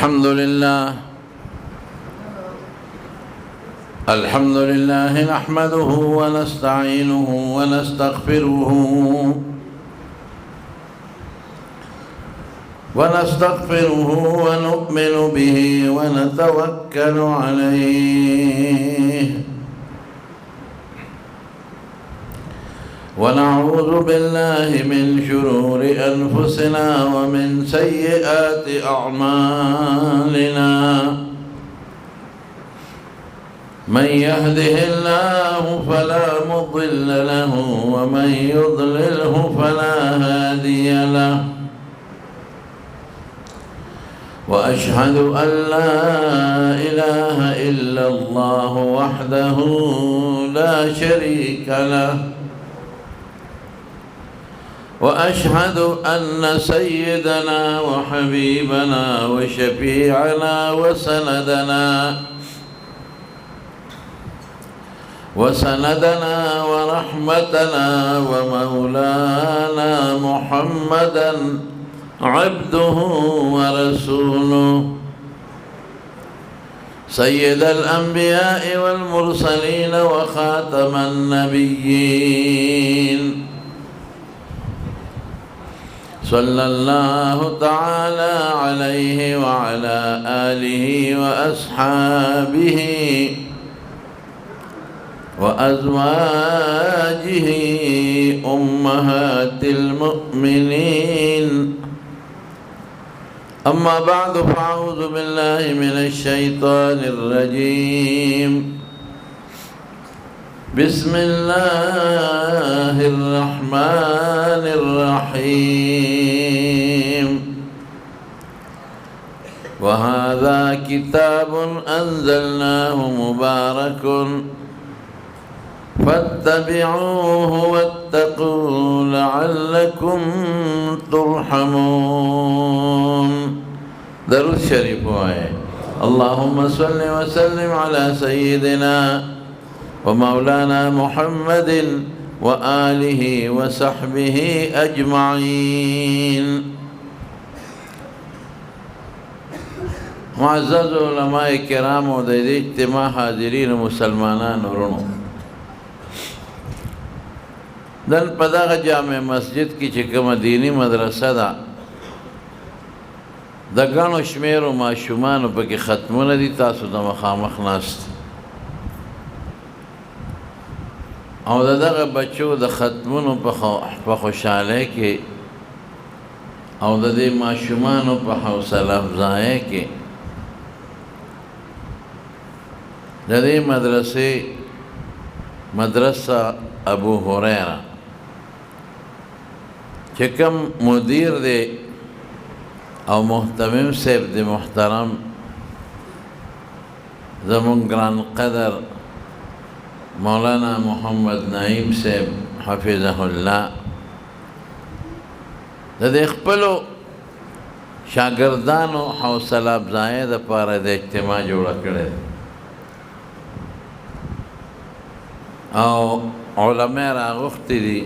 الحمد لله نحمده ونستعينه ونستغفره ونؤمن به ونتوكل عليه ونعوذ بالله من شرور أنفسنا ومن سيئات أعمالنا من يهده الله فلا مضل له ومن يضلله فلا هادي له وأشهد أن لا إله إلا الله وحده لا شريك له وأشهد أن سيدنا وحبيبنا وشفيعنا وسندنا ورحمتنا ومولانا محمدا عبده ورسوله سيد الأنبياء والمرسلين وخاتم النبيين صلى الله تعالى عليه وعلى آله وأصحابه وأزواجه أمهات المؤمنين أما بعد فأعوذ بالله من الشيطان الرجيم بسم الله الرحمن الرحيم وهذا كتاب أنزلناه مبارك فاتبعوه واتقوا لعلكم ترحمون. درود شريف آئے. اللهم صل وسلم على سيدنا ومولانا محمد وآله وصحبه أجمعين. معزز علماء کرام و دید اجتماع حاضرین مسلمانان ورونو، دن پداغ جامع مسجد کی چکم دینی مدرسہ دا گانو شمیر و معشومانو پاکی ختمون دی تاسو دا مخامخ ناست او دا بچو دا ختمونو پا خوشحالے کے او دا دی معشومانو پا حوصلہ افزائے کے دا دی مدرسہ ابو ہریرہ چکم مدیر دے او محتمم صاحب دے محترم زمون گران قدر مولانا محمد نعیم صاحب حفظہ اللہ دے خپلو شاگردانو حوصلہ افزائے دا پارا دے اجتماع جوڑا کرے او علماء راغختی دی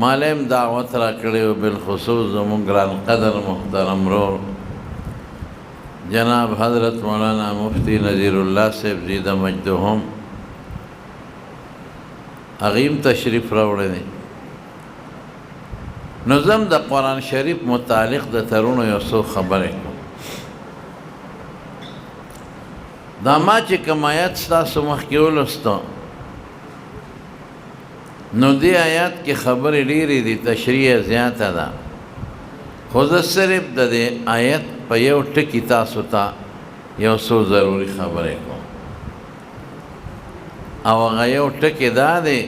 مالیم دعوت را کرے و بالخصوص زمون گران قدر محترم رور جناب حضرت مولانا مفتی نذیر اللہ صاحب زیدہ مجدہم عظیم تشریف راوڑے دی. نظم دا قرآن شریف متعلق دا ترونو یوسو خبرے کو دا ما چی کم آیت ستاسو مخیولستو نو دی آیات کی خبر لیری دی تشریح زیادہ دا خود صرف دا دی آیت پا یو ٹکی تاسو تا یو سو ضروری خبرے کو او اگا یو ٹکی دا دی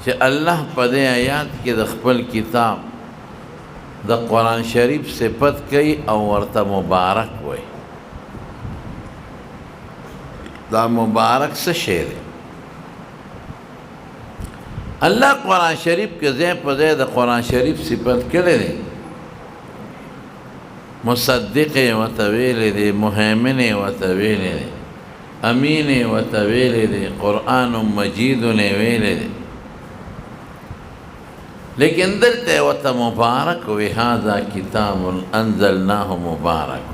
چی اللہ پا دی آیات کی دا خپل کتاب دا قرآن شریف صفت کئی او ورطا مبارک ہوئی. دا مبارک سے شیر ہے. اللہ قرآن شریف کے زین پا زید قرآن شریف صفت کرے دے مصدق و طویل دے محیمن و طویل دے امین و طویل دے قرآن مجید و ویل دے. لیکن دلته ورته مبارک وي هذا کتاب انزلناه مبارک.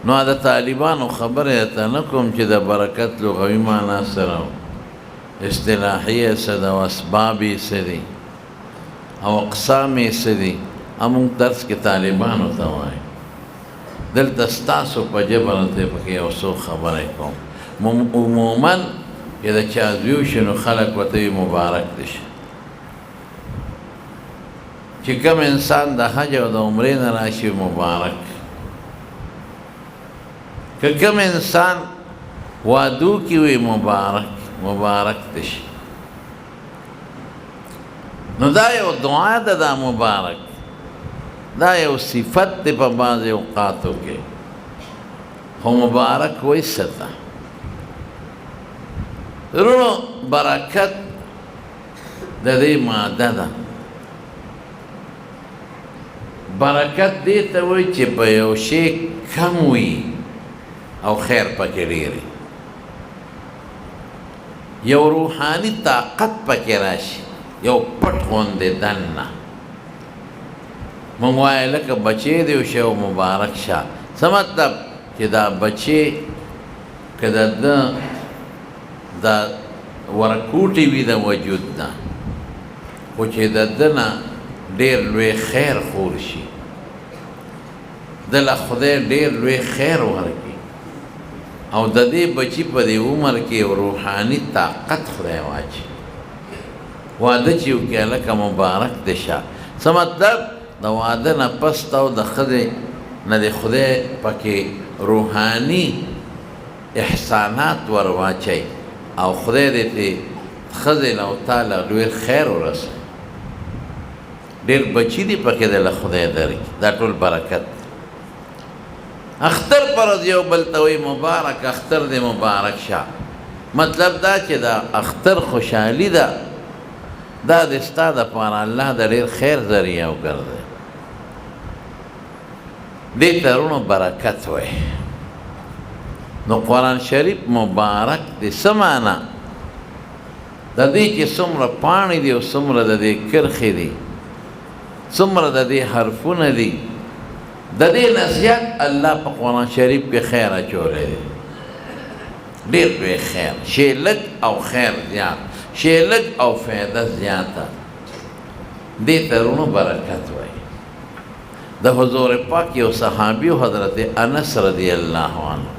نو د طالبانو خبره ته نه کوم چې د برکت لغوي معنا سره اصطلاحي څه ده او اسباب یې څه دي او اقسام یې څه دي، همونږ درس کې طالبانو ته وایي. دلته ستاسو په ژبه نه پکې یو څو خبرې کوم. عموما که د چا زوی شي نو خلک ورته وي مبارک دې شي. چې کوم انسان د حج او د عمرې نه راشي مبارک. که کوم انسان وادو کې وي مبارک دې شي. نو دا یو دعا ده دا مبارک، دا یو صفت دی په بعضې اوقاتو کې، خو مبارک وایي څه ته. رونو برکت د دې ماده ده. برکت دې ته وایي چې په یو شی کم وي او خیر پکې ډېر وي، یو روحاني طاقت پکې راشي، یو پټ غوندې دننه. مونږ وایو لکه بچی دی او شی مبارک شه. څه مطلب چې دا بچی که د ده دا ورکوټې وي د وجود نه، خو چې د ده نه ډېر لوی خیر خور شي، دله خدای ډېر لوی خیر ورکړي او د دې بچي په دې عمر کې یو روحاني طاقت خدای واچي. واده چې وکړي هلکه مبارک دې شه. څه مطلب د واده نه پس ته او د ښځې نه د خدای پکې روحاني احسانات ور واچوي او خدای دې ته ښځې او تا له ډېر خیر ورسوي، ډېر بچي دي پکې دله خدای درکړي. دا ټول برکت. اختر پر ورځ یو بل ته وایي مبارک اختر دې مبارک شه. مطلب دا چې دا اختر خوشحالي ده، دا د ستا دپاره الله د ډېر خیر ذریعه وګرځوي. دې ته رونو برکت وایي. نو قرآن شریف مبارک دی څه معنا؟ د دې چې څومره پاڼې دي او څومره د دې کرښې دي، څومره د دې حرفونه دي، د دې نه زیات الله په قرآن شریف کې خیر اچولی دی. ډېر لوی خیر، شی لږ او خیر زیات، شی لږ او فایده زیاته. دې ته رونو برکت وایي. د حضور پاک یو صحابي حضرت انس رضی الله عنه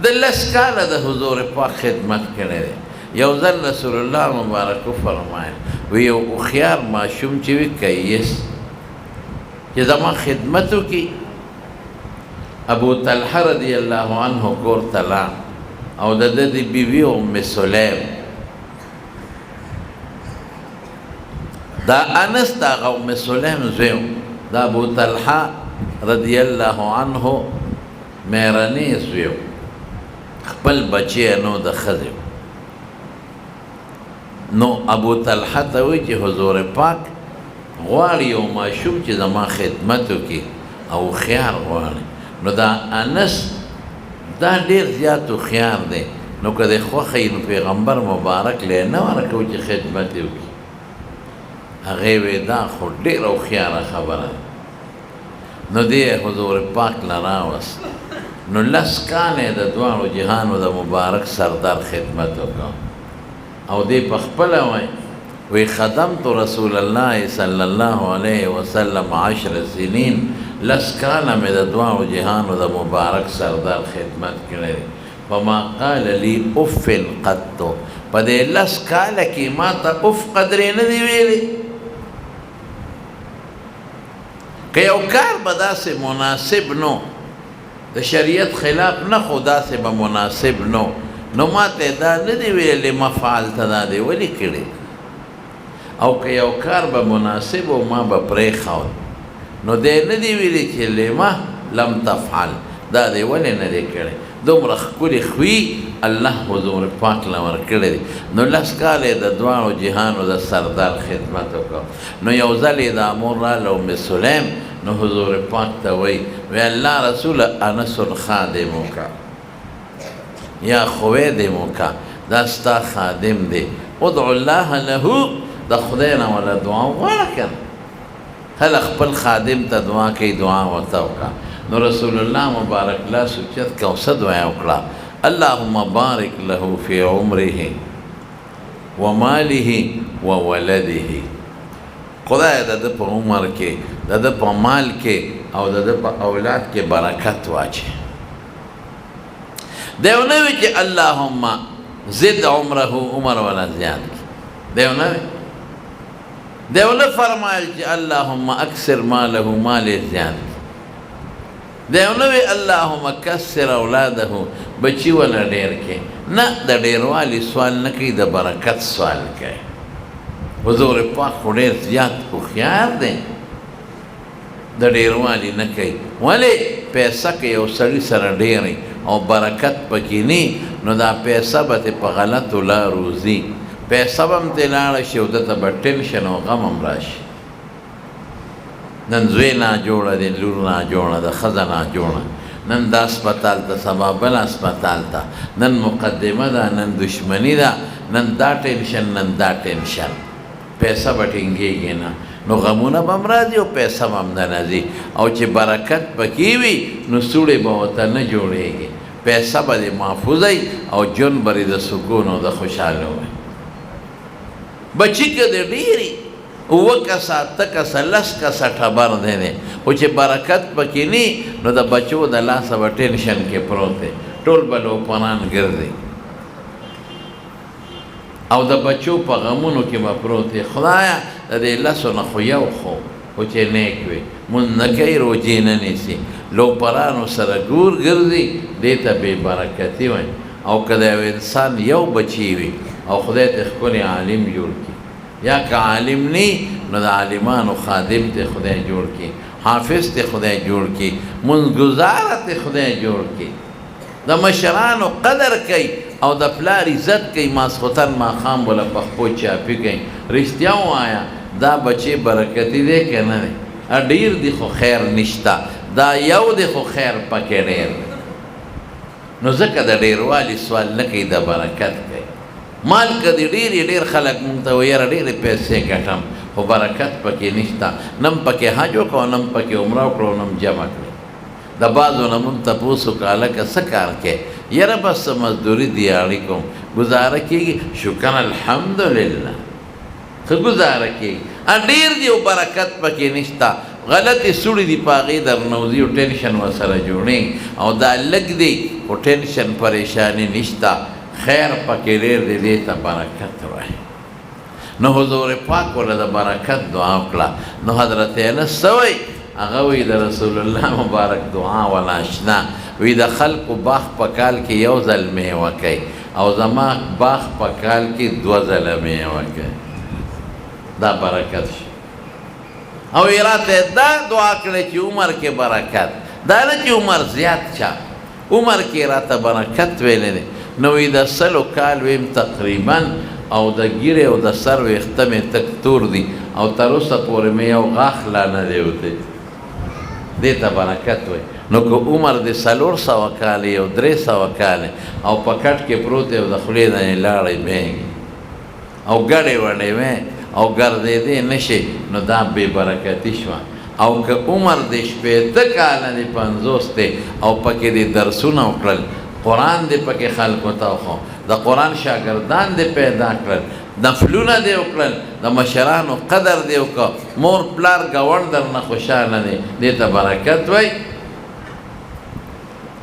د لس کاله د حضور پاک خدمت کړی دی. یو ځل رسول الله مبارک وفرمایل وی یو هوښیار ماشوم چې وي کیس چې زما خدمت وکړي. ابو طلحه رضی الله عنه کور ته لاړ او د ده د بیوي ام سلیم، دا انس د هغه ام سلیم زوی و، د ابو طلحه رضی الله عنه مېرنی زوی و، خپل بچی نو د ښځې. نو ابو طلحه ته وایي چې حضور پاک غواړي یو ماشوم چې زما خدمت وکړي او هوښیار غواړي. نو دا انس دا ډېر زیات هوښیار دی. نو که د خوښه یي نو پیغمبر مبارک لی نه ورکوي چې خدمت یې وکړي. هغې وی دا خو ډېره هوښیاره خبره ده. نو دی حضور پاک له راوست. نو لس کاله د دواړو جهانو د مبارک سردار خدمت وکړ او دی په خپله وایي وی خدمت رسول الله صلی الله علیه وسلم 10 سنین. لس کاله مې د دواړو جهانو د مبارک سردار خدمت کړی دی. فما قال لي اف قط، په دې لس کاله کې ما ته اف قدرې نه دی ویلي. که یو کار به داسې مناسب نو د شریعت خلاف نه، خو داسې به مناسب نو ما ته دا نه دی ویلی ما فعلته دا دی ولې کړی. او که یو کار به مناسب و ما به پرېښود نو دی نه دی ویلی چې لما لم تفعل، دا دی ولې نه دی کړی. دومره ښکلې خوی الله حضور پاک له ورکړی دی. نو لس کاله د دواړو جهانو د سردار خدمت وکړ. نو یو ځل یې دا مور راله ام سلیم، نو حضور پاک ته وی الله رسول انس خادم وکړه یا خویدم وکړه، دا ستا خادم دی. ادعو الله له د خدای نه ولا دعا وغواړه کنه هله خپل خادم ته دعا کوي دعا ورته وکړه نو رسول الله مبارک لاس اوچت کړه او څه دعا یې وکړه اللهم بارک له فی عمره وماله وولده خدای د ده په عمر کې د ده په مال کې او د ده په اولاد کې برکت واچي دی ونه وي چې اللهم زد عمره عمر ولا زیاد کړي دی ونه وي دی ونه فرمایل چې اللهم اکثر ماله مال زیاد کړي دی ونه وي اللهم کثر اولاده بچي ولا ډېر کړي نه د ډېروالي سوال نه کوي د برکت سوال کوي حضور پاک خو ډېر زیات هوښیار دی د ډېروالي نه کوي ولې پیسه که یو سړي سره ډېرې او برکت پکې نه نو دا پیسه به تې په غلطو لارو ځي پیسه به هم ترې لاړه شي او ده ته به ټینشن او غم هم راشي نن زوی ناجوړه دی لور ناجوړه ده ښځه ناجوړه نن دا اسپتال ته سبا بل اسپتال ته نن مقدمه ده نن دشمني ده نن دا ټینشن نن دا ټینشن پیسه به ټینګېږي نه نو غمونه به هم راځي او پیسه به هم نه راځي او چې برکت پکې وي نو سوړې به ورته نه جوړېږي پیسه به دې محفوظه وي او ژوند به د سکون او د خوشحاله وي بچي که د ډېرې اووه کسه اته کسه لس کسه ټبر دی دی خو چې برکت پکې نه نو د بچو د لاسه به ټینشن کې پروت دی ټول به لوپنان ګرځي او د بچو په غمونو کې به پروت دی خدایه د دې لسو نه خو یو خو چې نیک وي مونځ نه کوي روجې نه نیسي لوپرانو سره ګور ګرځي دې ته بې برکتي وایي او که د یو انسان یو بچی وي او خدای ته ښکلی عالم جوړ کړي یا که عالم نه نو د عالمانو خادم ته خدای جوړ کړي حافظ ته خدای جوړ کړي منځګزاره ته خدای جوړ کړي د مشرانو قدر کوي او د پلار عزت کوي ماسخوتن ماښام بله په خپو چاپي کوي رښتیا ووایه دا بچې برکتي دی که نه دی ډېر دی خو خیر نشته دا یو دی خو خیر پکې ډېر دی نو ځکه د ډېروالي سوال نه کوي د برکت کوي مال که د ډېرې ډېر خلک مونږ ته وایي یاره ډېرې پیسې ګټم خو برکت پکې نشته نه م پکې حج وکړو نه م پکې عمره وکړو نه م جمع کړو د بعضو نه مونږ تپوس وکړه هلکه څه کار کوې یاره بس څه مزدوري دیاړي کوم ګزاره کېږي شکر الحمدلله ښه ګزاره کېږي ډېر دی او برکت پکې نشته غلطې سوړې دي په هغې درنوځي او ټینشن ورسره جوړېږي او دا لږ دی خو ټینشن پریشاني نشته خیر پکې ډېر دی دې ته برکت وایي نو حضور پاک ورله د برکت دعا وکړه نو حضرت انس څه وایي هغه وی د رسول الله مبارک دعا ولا اشنا وی د خلکو باغ په کال کې یو ځل میوه کوي او زما باغ په کال کې دوه ځله میوه کوي دا برکت شي او یې راته دا دعا کړې چې عمر کې برکت دا نه چې عمر زیات شه عمر کې راته برکت ویلی دی نو وی د سلو کال ویم تقریبا او د ګیرې او د سر ویښته مې تک تور دي او تر اوسه پورې مې یو غاښ لا نه دی وتی دې ته برکت وایي نو که عمر د 400 کاله او 300 کاله او په کټ کې پروت دی او د خولې نه یې لاړې بهېږي او ګډې وډې وې او ګرځېدې نه شي نو دا بې برکتي شوه او که عمر د 50 کاله د 50 دی او پکې د درسونه وکړل قرآن دې پکې خلکو ته وښو د قرآن شاګردان دې پیدا کړل نفلونه دې وکړل د مشرانو قدر دې وکړه مور پلار ګاونډ درنه خوشحاله دی دې ته برکت وایي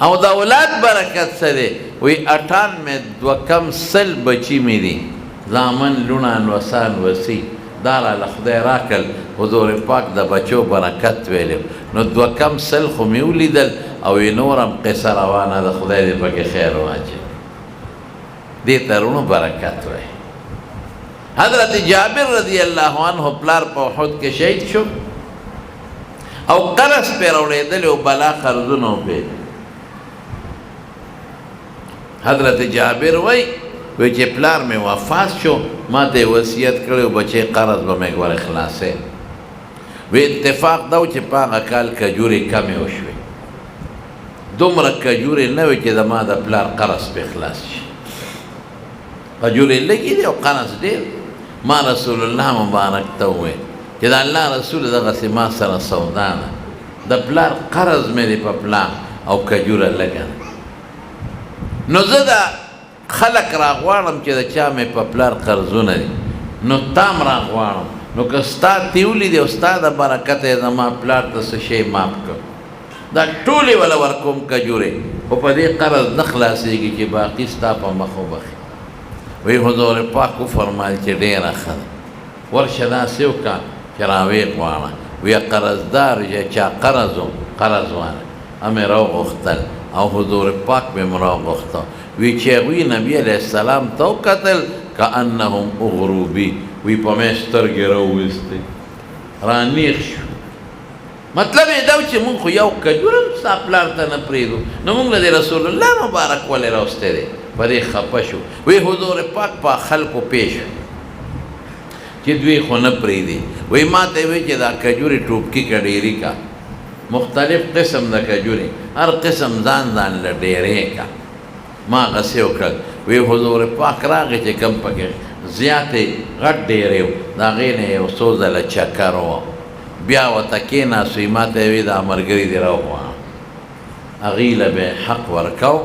او د اولاد برکت څه دی وی 98 بچي مې دي زامن لوڼه لوسان وسی دا راله خدای راکړل حضور پاک د بچو برکت ویلو نو 200 خو مې ولیدل او یې نور هم قصه روانه ده خدای دې پکې خیر واچوي دې ته رونو برکت وایي حضرت جابر رضی الله عنه پلار په احد کې شهید شو او قرص پې راوړېدلې او بلا خرزونه پې حضرت جابر وایي چې پلار مې وفات شو ما ته وصیت کړی بچې قرض به مې ور خلاصې وی اتفاق دا و چې په هغه کال کجورې کمې وشوې دومره کجورې نه وې چې زما د پلار قرض پې خلاص شي کجورې لږې دي او قرض ډېر. ما رسول الله مبارک ته وویل چې د الله رسول دغسې ما سره سودا ده، د پلار قرض مې دی په پلار او کجوره لږه ده. نو زه دا خلک راغواړم چې د چا مې په پلار قرضونه دي، نو تام راغواړم، نو که ستا تیولي دی او ستا د برکته یې زما پلار ته څه شی ماف کړ، دا ټولې وله ورکوم کجورې، خو په دې قرض نه خلاصېږي چې باقي ستا په مخ وبخي. وی حضور پاک وفرمایل چې ډېره ښه ده، ورشه داسې وکړه چې راویې غواړه. وی قرضدار چې چا قرض و قرض وانه همې راوغوښتل او حضور پاک مې م راوغوښته. وی چې هغوی نبي علیه السلام ته وکتل کانهم اغرو بي، وی په مې سترګې راوویستې، رانیغ شو. مطلب یې دا و چې مونږ خو یو کجور هم ستا پلار ته نه پرېږدو، نو مونږ له دې رسول الله مبارک ولې راوستی دی. په دې خفه شو. وی حضور پاک په خلکو پیش چې دوی خو نه پرېږدي. وی ما ته یې وی چې دا کجورې ټوپکي که ډېري کا، مختلف قسم د کجورې، هر قسم ځان ځان له ډېرې کا. ما غسې وکړل. وی حضور پاک راغی چې کوم پکې زیاتې غټ ډېرې و، د هغې نه یو څو ځله چکر و، بیا ورته کېناستو. ما ته یې وی دا ملګري دې راوغواړه، هغې له به حق ورکو،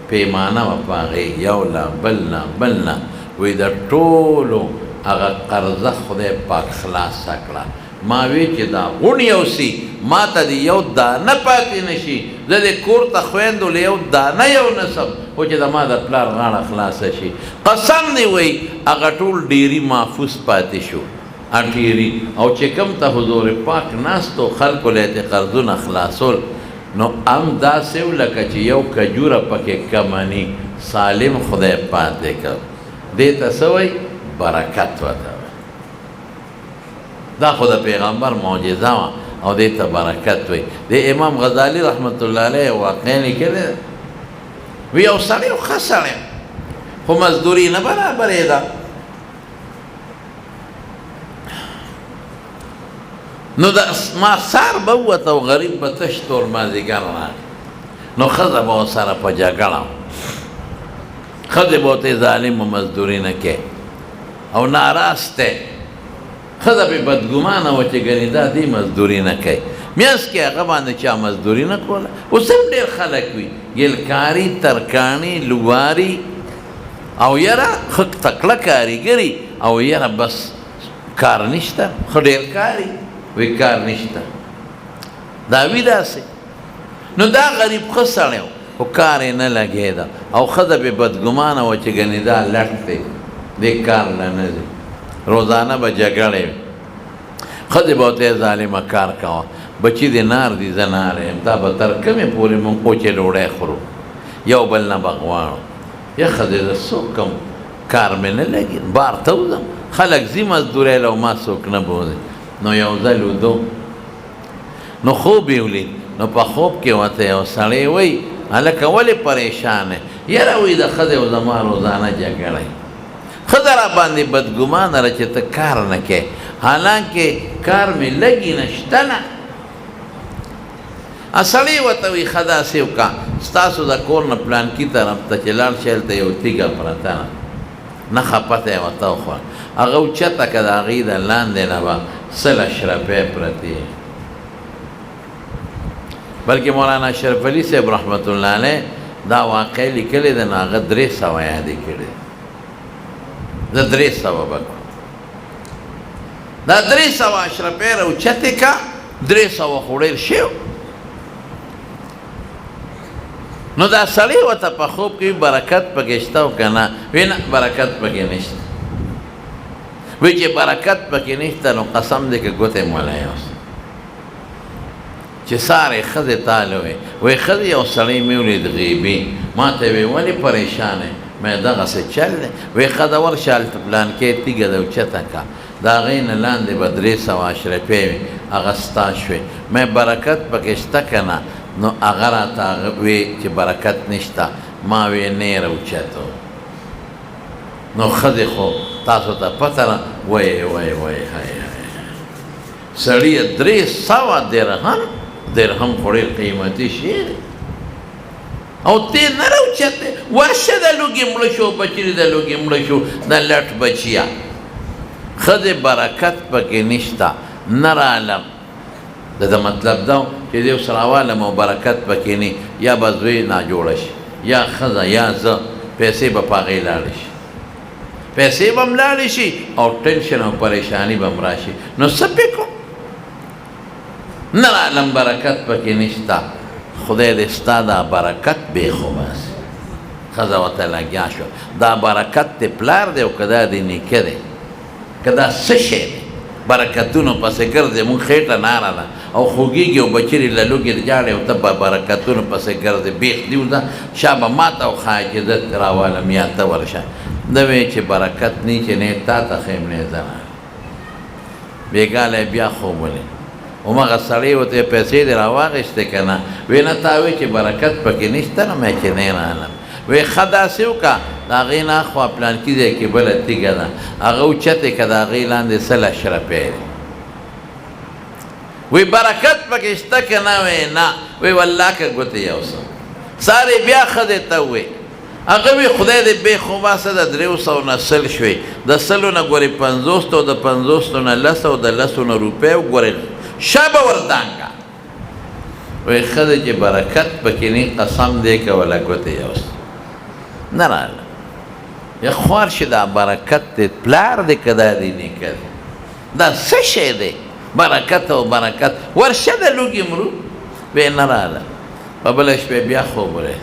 پیمانه وه په هغې، یو نه بل نه بل نه. وی د ټولو هغه قرضه خدای پاک خلاصه کړه. ما وی چې دا غون یوسي، ما ته د یو دانه پاتې نه شي، زه د کور ته خویندو له یو دانه یو نسم، خو چې د ما د پلار غاړه خلاصه شي. قسم دی وی هغه ټول ډېري محفوظ پاتې شو، ډېري. او چې کوم ته حضور پاک ناستو خلکو له یې قرضونه خلاصول، نو هم داسې و لکه چې یو کجوره پکې کمه ني، سالم خدای پاتې کړ. دې ته څه وایي؟ برکت ورته. دا خو د پیغمبر معجزه وه او دې ته برکت وایي. د امام غزالی رحمت الله علیه واقعا لیکلی ده، وی یو سړی ښه سړی خو مزدوري نه برابرېده. نو د ماسار به ووته او غریب به تش تور مازدیګر راغی، نو ښځه به ورسره په جګړه، ښځې به ورته ظالم و مزدوري نه کوې او ناراست دی. ښځه پرې بدګمانه وه چې ګنې دا دې مزدوري نه کوي. میانځ کې هغه باندې چا مزدوري نه کوله. اوس هم ډېر خلک وي ګلکاري، ترکاڼي، لواري او یاره ښه تکړه کاریګري او یاره بس کار نشته، ښه ډېر کاري وی کار نشته. دا وي داسې. نو دا غریب ښه سړی و خو کار یې نه لګېده او ښځه پرې بدګمانه وه چې ګنې دا لټ دی، دې کار له نه ځي. روزانه به جګړې وي، ښځې به ورته ظالمه کار کوه، بچي دې نار دي زه ناره یم، دا به تر کومې پورې مونږ پوچې ډوډۍ خورو، یو بل نه به غواړو. یا ښځې زه څوک کوم، کار مې نه لګي، بار ته وځم، خلک ځي مزدورۍ له ما څوک نه بوځي. نو یو ځل ودو، نو خوب یې ولید. نو په خوب کې ورته یو سړی وایي هلکه ولې پریشان یې؟ یاره وایي د ښځې او زما روزانه جګړه یې، ښځه را باندې بدګمانه ده چې ته کار نه کوې، حالانکې کار مې لږي نه شته نه. سړی ورته وایي ښه داسې وکړه، ستاسو د کور نه پلانکي طرف ته چې لاړ شئ هلته یو تیږه پرته ده، نښه پته یې ورته وښوه، هغه اوچته که د هغې د لاندې نه به 100 اشرفۍ پرتې. بلکې مولانا اشرف علي صاحب رحمت الله علیه دا واقع لیکلی ده، نو هغه 300 یادې کړي. زه 300 به کړو، دا 300 اشرفۍ راوچتې که 300 خو ډېر شی. نو دا سړی ورته په خوب کې برکت پکې شته او که نه؟ وی نه برکت پکې نشته. وی چې برکت پکې نشته نو قسم دی که ګوتې مولی اوس چې سارې ښځې تاله وی. وی ښځې یو سړی مې ولید غیبي، ما ته وی ولې پریشان یې؟ مې دغسې چل دی. وی ښځه ورشه هلته پلانکۍ تیږه ده اوچته که، د هغې نه لاندې به 300 اشرفۍ وي، هغه ستا شوې. مې برکت پکې شته که نه؟ نو هغه راته هغه وی چې برکت نشته. ما وی نه راوچتو. نو ښځې خو تاسو ته پته ده، وایې وایې وایې هی سړیه 300 درهم خو ډېر قیمتي شی دی. او تی نه راوچته ورشه د لوږې مړه شو بچي د لوږې مړه شو د لټ بچیا ښځې برکت پکې نشته نه رالم د مطلب دا چې د یو سره والم او برکت پکې نه یا به زوی ناجوړه شي یا ښځه یا زه پیسې به په هغې لاړې شي پیسې به هم لاړې شي او ټینشن او پریشاني به هم راشي نو څه پې کوم نه رالم برکت پکې نشته خدای دې ستا دا برکت بېخو باسي ښځه ورته لګیا شوه دا برکت دې پلار دی او که دا دې نیکه دی که دا څه شی دی برکتونو پسې ګرځې مونږ خېټه ناره ده او خوږېږي او بچرې له لوږې جاړې او ته به برکتونو پسې ګرځې بیخ دې وځه شا به ما ته وښایه چې زه راوالم یا ته ورشه ده وایي چې برکت نه چې نه تا ته ښیم نه زنه بېګالی بیا خوب ولې همغه سړی ورته پیسې دې راواخېستې که نه وی نه تا وایي چې برکت پکې نشته نه مې چې نه رالم وی ښه داسې وکړه د هغې نه اخوا پلانکي ځای کې بله تیږه ده هغه اوچتې که د هغې لاندې 100 روپۍ دی وی برکت پکې شته که نه وی نه وی والله که ګوتې یو څه سارې بیا ښځې ته ووی هغه وی خدای دې بېخ وباسه د 300 نه 100 شوې د 100 نه ګورې 50 او د 50 نه 10 او د 10 نه روپۍ وګورې شابه وردانګه وی ښځې چې برکت پکې نه قسم دی کوله ګوتې یو څه نه راله یا خوار شي دا برکت دی پلار دی که دا دی نیکه دی دا څه شی دی برکت او برکت ورشه د لوږې مرو وی نه راله په بله شپې بیا خوب ورې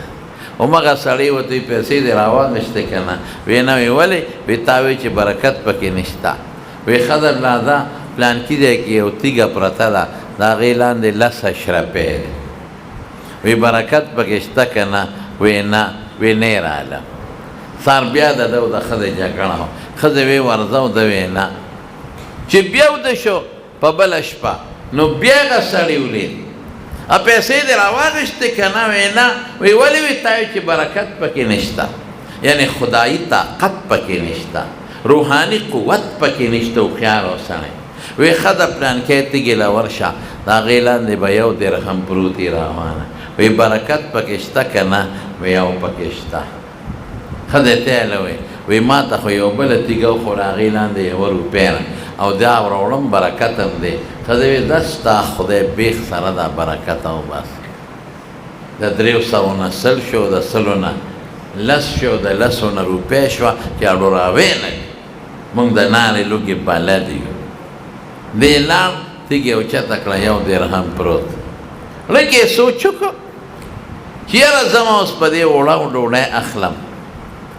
همغه سړی ورته وي پیسې دې راواخېستې که نه وی نه وی ولې وی تا وی چې برکت پکې نشته وی ښه درله ده پلانکي ځای کې یو تیږه پرته ده د هغې لاندې 10 روپۍ دی وی برکت پکې شته که نه وی نه وی نه یې راله سار بیا د ده او د ښځې جګړه وه ښځې وی ورځه او ده وی نه چې بیا وده شو په بله شپه نو بیا هغه سړي ولید پیسې دې راواخېستې که نه وی نه وی ولې وی تا چې برکت پکې نشته یعنې خدایي طاقت پکې نشته روحاني قوت پکې نشته هوښیار اوسئ وی ښه د پلانکی تیږې له ورشه د هغې لاندې به 1 درهم پروت وي روانه وی برکت پکې شته که نه وی یو پکې شته ښځې ته یې له وی ما ته خو یو بله تیږه وخوړه هغې لاندې 1 روپۍ او دا راوړم برکت هم دی ښځې وی دا ستا خدای بیخ سره دا برکت وباسي د 300 نه 100 شو د 100 نه 10 شو د 10 نه روپۍ شوه چې اډوراوی نه مونږ د نارې لوږې بلد یو دې لاړ تیږې اوچته کړه 1 درهم پروت لږ یې سوچ وکړو چې یاره زما اوس په دې وړه ډوډۍ اخلم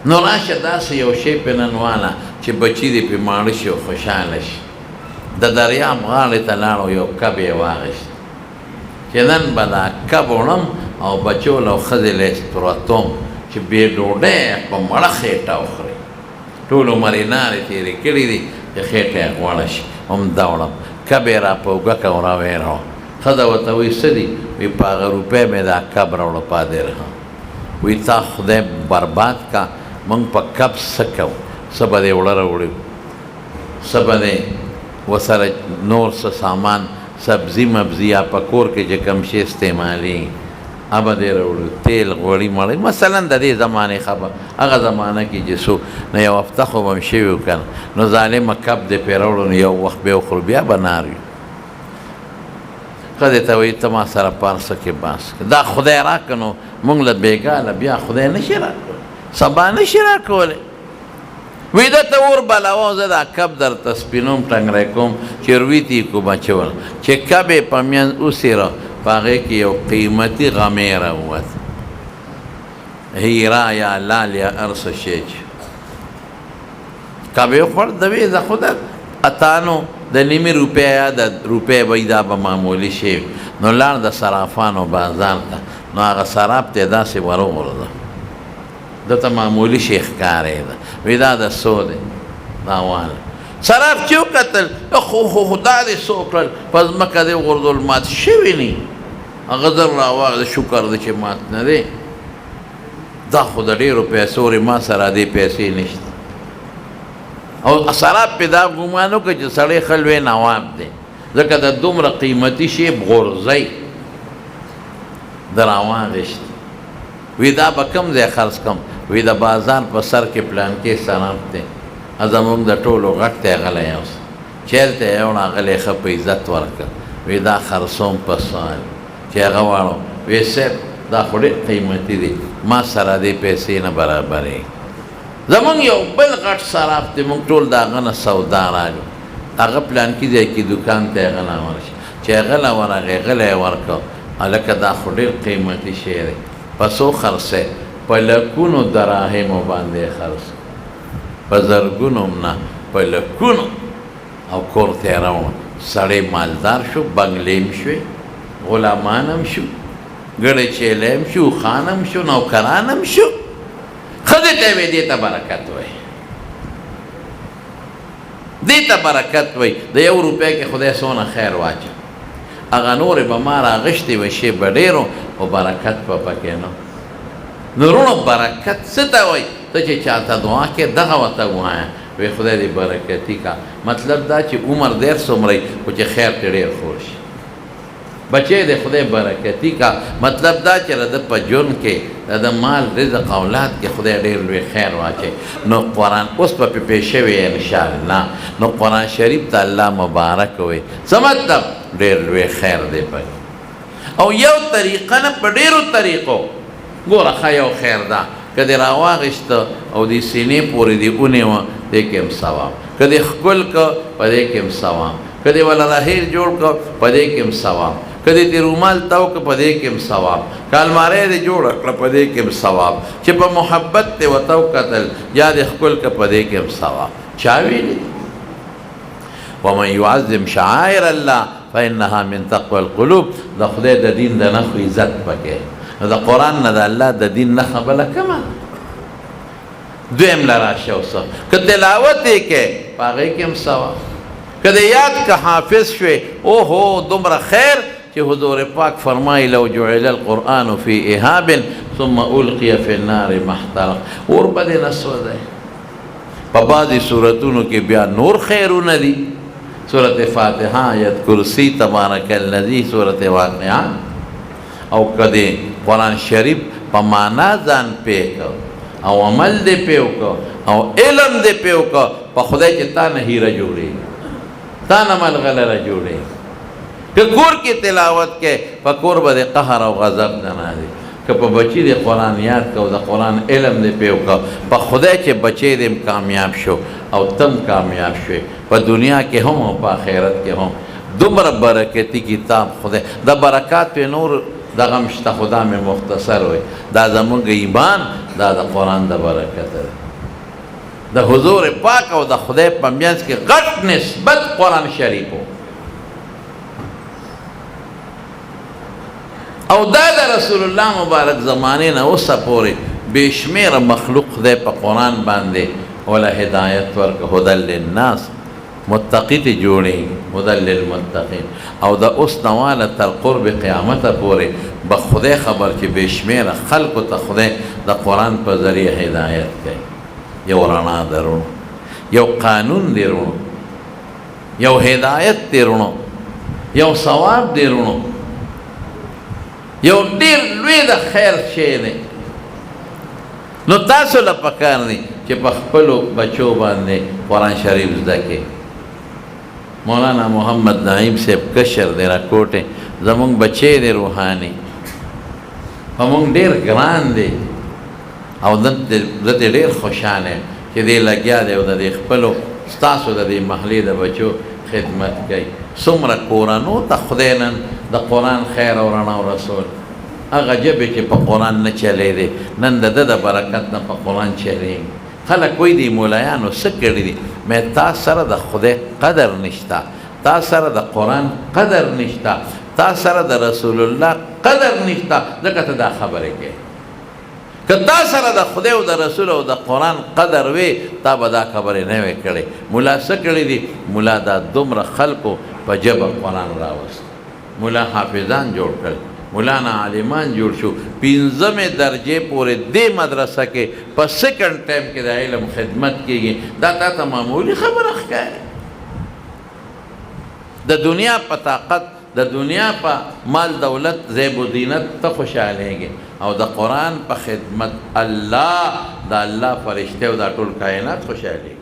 نو راشه داسې یو شی پې نن واله چې بچي دې پې ماړه شي او خوشحاله شي د دریاب غاړې ته لاړ او یو کب یې واخېست چې نن به دا کب وړم او بچو له او ښځې له پروتوم چې بې ډوډۍ په مړه خېټه وخوري ټول عمر یې نارې تېرې کړي دي چې خېټه یې غوړه شي همدا وړم کب یې را په اوږه که او راویروه ښځه ورته وایي څه دي وایي په هغه روپۍ مې دا کب راوړه په درهم وایي تا خدای برباد کا مونږ په کب څه کوو څه به دې وړه راوړي څه به دې ورسره نور څه سامان سبزي مبزي یا په کور کې چې کوم شی استعمالېږي هغه به دې راوړي تیل غوړي مړۍ مثلا د دې زمانې خبر هغه زمانه کې چې څوک نو یو هفته خو به هم شوي و که نه نو ظالمه کب دې پرې راوړو نو یو وخت به یې وخورو بیا به نار وي ښځې ته وایي ته ما سره پارسه کې باس دا خدای راکړه نو مونږ له بېګاله بیا خدای نشي راکولی سبا نشي راکولی وی ده ته اور بلاوه زه دا کب درته سپینوم ټنګری کوم چې رویتي کو بچول چې کب یې په منځ اوسېره په هغې کې یو قیمتي غمی راووت هیرا یا لال یا هر څه شی چې کب یې وخوړ د وی زه خو د اتانو د نیمې روپۍ یا د روپۍ به دا به معمولي شی نو لاړ د صرافانو بازار ته نو هغه صراف ته یې داسې ور وغورځه دته معمولي شی ښکارېده وی دا د څو دی دا واله صراف چې وکتل خو دا دې څو کړل په ځمکه دې وغورځول مات شوي نه هغه زر راواخېده شکر دی چې مات نه دی دا خو د ډېرو پیسو ورې ما سره دې پیسې نشته او صراف پې دا ګمان وکړه چې سړی ښه لوی نواب دی ځکه د دومره قیمتي شی غورځئ د راواخېست وی دا به کوم ځای خرڅ کم؟ وی د بازار په سر کې پلان کې صنف دی، زمونږ د ټولو غټ دی غلی اوس چېرته یې یوړ هغلی ښه په عزت ورکړه. وی دا خرڅوم په سوال چې هغه واړو. وی صاحب دا خو ډېر قیمتي دی، ما سره دې پیسې نه برابرې. زمونږ یو بل غټ صراف دی، مونږ ټول د هغه نه سودا راغلو، هغه پلانکي ځای کې دوکان ته هغه لا ورشي چې هغه لا ورغی غلی یې ورکړ. هلکه دا خو ډېر قیمتي شی دی، په څو خرڅی؟ په لکونو دراهمو باندې خرڅ، په زرګونو نه په لکونو. او کور ته یې راوړ. سړی مالدار شو، بنګلې هم شوې، غلامان هم شو، ګړی چیلی هم شو، خان هم شو، نوکران هم شو. ښځې ته یې وایي دې ته برکت وایي، دې ته برکت وایي. د 1 روپۍ کې خدای څونه خیر واچو. هغه نورې به ما راغښتې وی شی به ډېر او برکت به پکې نه. نو وروڼو برکت څه ته وایي؟ ته چې چاته دعا کې دغه ورته ووایه، وی خدای دې برکتي کا. مطلب دا چې عمر ډېر څومره خو چې خیر ته ډېر خور شي. بچی دې خدای برکتي کا، مطلب دا چې د په ژوند کې د مال رزق اولاد کې خدای ډېر لوی خیر واچوي. نو قرآن اوس به پې پېښ شوی انشاءالله. نو قرآن شریف ته الله مبارک وایي، څه مطلب؟ ډېر لوی خیر دی پکې. او یو طریقه نه، په ډېرو طریقو. ګوره ښه یو خیر ده، که دې راواغېسته او دې سینې پورې دې ونیوه، دې کې هم ثواب. که دې ښکل که، په دې کې هم ثواب. که دې وله رحیر جوړ که، په دې کې هم ثواب. که دې رومال تاو که، په دې کې هم ثواب. که الماری دې جوړه کړه، په دې کې هم ثواب. چې په محبت دې ورته وکتل یا دې ښکل که، په دې کې هم ثواب. چا ویلي؟ ومن یعظم شعائر الله فإنها من تقوى القلوب. د خدای د دین د نښو عزت پکې. نو د قرآن نه د الله د دین نښه بله کومه؟ دویم له راشه اوسه، که تلاوت یې کې، په هغې کې هم ثواب. که د یاد که حافظ شوې، اوهو دومره خیر چې حضور پاک فرمایي لو جعل القرآن فی اهاب ثم القی فی النار محترق. اور به دې نه سوځی. په بعضې صورتونو کې بیا نور خیرونه دي، صورت فاتحه، آیت کرسی، تبارک الذی، صورت واقعه. او کدی قرآن شریف په معنا ځان پوه کو او عمل دې پوه کو او علم دې پوه کو، په خدای چې تا نه هیره جوړېږي، تا نه ملغلره جوړېږي. که کور کې تلاوت کې، په کور به د قهر او غضب نه نازي. که په بچی دې قرآن یاد کو، د قرآن علم دې پوه کو، په خدای چې بچی دې کامیاب شو او تم کامیاب شوې، په دنیا کې هم او په آخرت کې هم. دومره برکتي کتاب خدای. د برکات په نور دغه مشته، خدا مې مختصر وي. دا زموږ ایمان، دا د قرآن د برکت دی. د حضور پاک او د خدای په منځ کې غټ نسبت قرآن شریف او دا د رسول الله مبارک زمانې نه اوسه پورې بې شمېره مخلوق خدای په قرآن باندې وله هدایت ورکړه. هدی للناس، متقی ته جوړې، هدی للمتقین. او د اوس نه واله تر قرب قیامته پورې به خدای خبر چې بې شمېره خلکو ته خدای د قرآن په ذریعه هدایت کوي. یو رڼا ده رونو، یو قانون دی رونو، یو هدایت دی رونو، یو ثواب دی رونو، یو ډېر لوی د خیر شی دی. نو تاسو له پکار دی چې په خپلو بچو باندې قرآن شریف زده کړئ. مولانا محمد نعیم صاحب کشر دی راکوټې، زمونږ بچی دی روحاني، په مونږ ډېر ګران دی او زه دې ډېر خوشحاله یم چې دې لګیا دی او د دې خپلو ستاسو د دې محلې د بچو خدمت کوي. څومره کورنو ته خدای نن د قرآن خیر او رڼا او رسول، هغه ژبې چې په قرآن نه چلی دی، نن د ده د برکت نه په قرآن چلیږي. خلک وایي دی مولایانو څه کړي دي؟ مې تا سره د خدای قدر نشته، تا سره د قرآن قدر نشته، تا سره د رسول الله قدر نشته، ځکه ته دا خبرې کوې. که تا سره د خدای او د رسول او د قرآن قدر وی، تا به دا خبرې نه وې کړې. ملا څه کړي دي؟ ملا دا دومره خلکو په ژبه قرآن راوست، ملا حافظان جوړ کړل، مولانا عالمان جوړ شو. 5مې درجې پورې دې مدرسه کې په سیکنډ ټایم کې د علم خدمت کېږي. دا تا ته معمولي خبره ښکاري؟ د دنیا په طاقت د دنیا په مال دولت زیب و زینت ته خوشحالېږي او د قرآن په خدمت الله د الله فرشته او دا ټول کائنات خوشحالېږي.